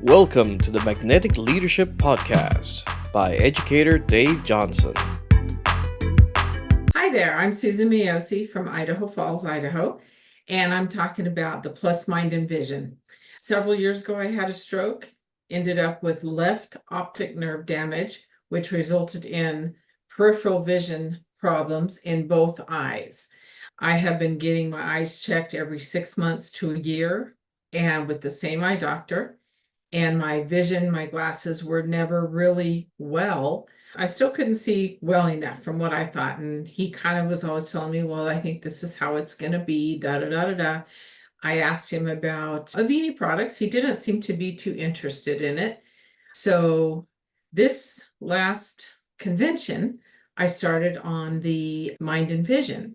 Welcome to the Magnetic Leadership Podcast by educator Dave Johnson. Hi there, I'm Susan Maosi from Idaho Falls, Idaho, and I'm talking about the Plus Mind and Vision. Several years ago, I had a stroke, ended up with left optic nerve damage, which resulted in peripheral vision problems in both eyes. I have been getting my eyes checked every 6 months to a year, and with the same eye doctor. And my vision, my glasses were never really well. I still couldn't see well enough from what I thought. And he kind of was always telling me, well, I think this is how it's going to be, da da da da da. I asked him about Avini products. He didn't seem to be too interested in it. So this last convention, I started on the Mind and Vision.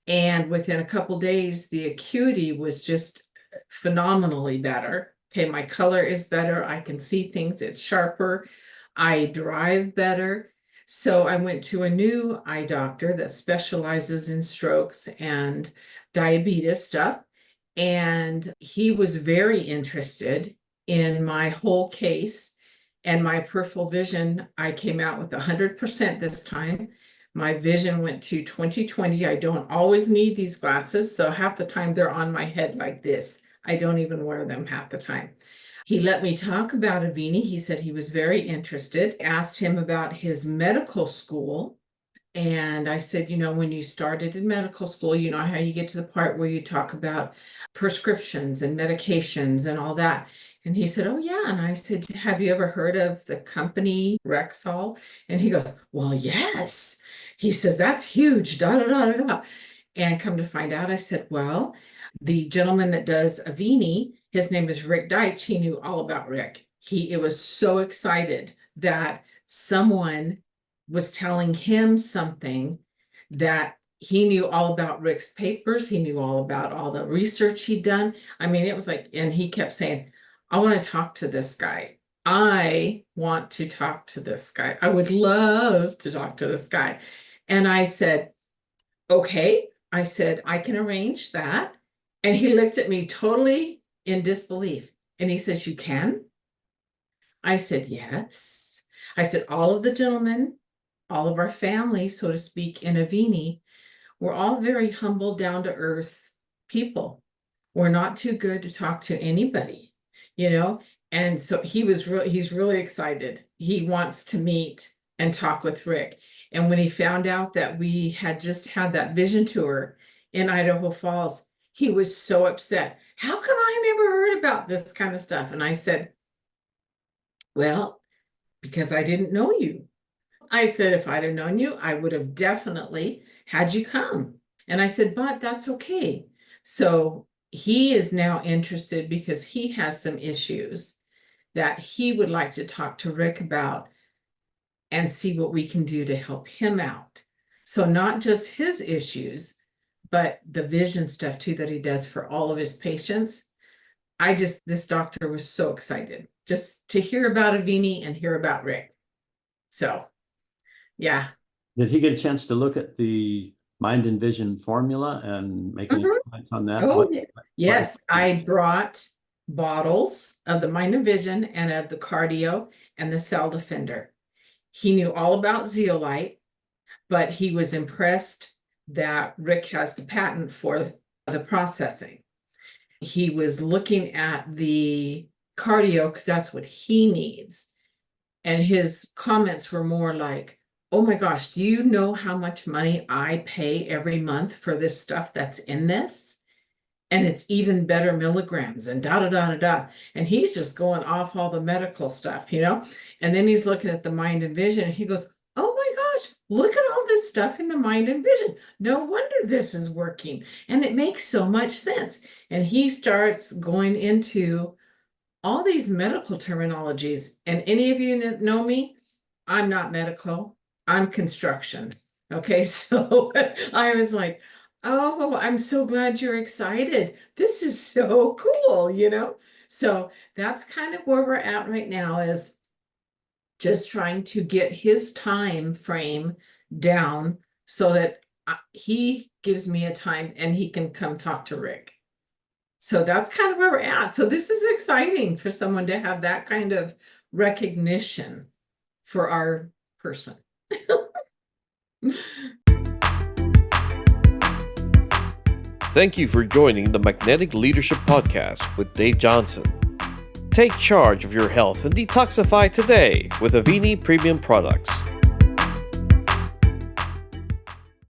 And within a couple days, the acuity was just phenomenally better. Okay, my color is better. I can see things. It's sharper. I drive better. So I went to a new eye doctor that specializes in strokes and diabetes stuff. And he was very interested in my whole case and my peripheral vision. I came out with 100% this time. My vision went to 20/20. I don't always need these glasses, so half the time they're on my head like this. I don't even wear them half the time. He let me talk about Avini. He said he was very interested. Asked him about his medical school. And I said, when you started in medical school, you know how you get to the part where you talk about prescriptions and medications and all that. And he said, oh, yeah. And I said, have you ever heard of the company Rexall? And he goes, well, yes. He says, that's huge, da da da da da. And come to find out, I said, well, the gentleman that does Avini, his name is Rick Deitch. He knew all about Rick. It was so excited that someone was telling him something that he knew all about Rick's papers. He knew all about all the research he'd done. I mean, it was like, and he kept saying, I want to talk to this guy. I want to talk to this guy. I would love to talk to this guy. And I said, okay. I said, I can arrange that. And he looked at me totally in disbelief. And he says, you can? I said, yes. I said, all of the gentlemen, all of our family, so to speak, in Avini, we're all very humble, down to earth people. We're not too good to talk to anybody, And so he's really excited. He wants to meet and talk with Rick. And when he found out that we had just had that vision tour in Idaho Falls, he was so upset. How come I never heard about this kind of stuff? And I said, well, because I didn't know you. I said, if I'd have known you, I would have definitely had you come. And I said, but that's okay. So he is now interested because he has some issues that he would like to talk to Rick about and see what we can do to help him out. So not just his issues, but the vision stuff too that he does for all of his patients. This doctor was so excited just to hear about Avini and hear about Rick. So, yeah. Did he get a chance to look at the Mind and Vision formula and make any comments on that? Oh, yes. I brought bottles of the Mind and Vision and of the Cardio and the Cell Defender. He knew all about zeolite, but he was impressed that Rick has the patent for the processing. He was looking at the Cardio because that's what he needs. And his comments were more like, oh my gosh, do you know how much money I pay every month for this stuff that's in this? And it's even better milligrams and da da da da da. And he's just going off all the medical stuff, And then he's looking at the Mind and Vision and he goes, oh my gosh, look at all this stuff in the Mind and Vision. No wonder this is working. And it makes so much sense. And he starts going into all these medical terminologies. And any of you that know me, I'm not medical. I'm construction. Okay, so I was like, oh, I'm so glad you're excited. This is so cool, So that's kind of where we're at right now, is just trying to get his time frame down so that he gives me a time and he can come talk to Rick. So that's kind of where we're at. So this is exciting for someone to have that kind of recognition for our person. Thank you for joining the Magnetic Leadership Podcast with Dave Johnson. Take charge of your health and detoxify today with Avini Premium products.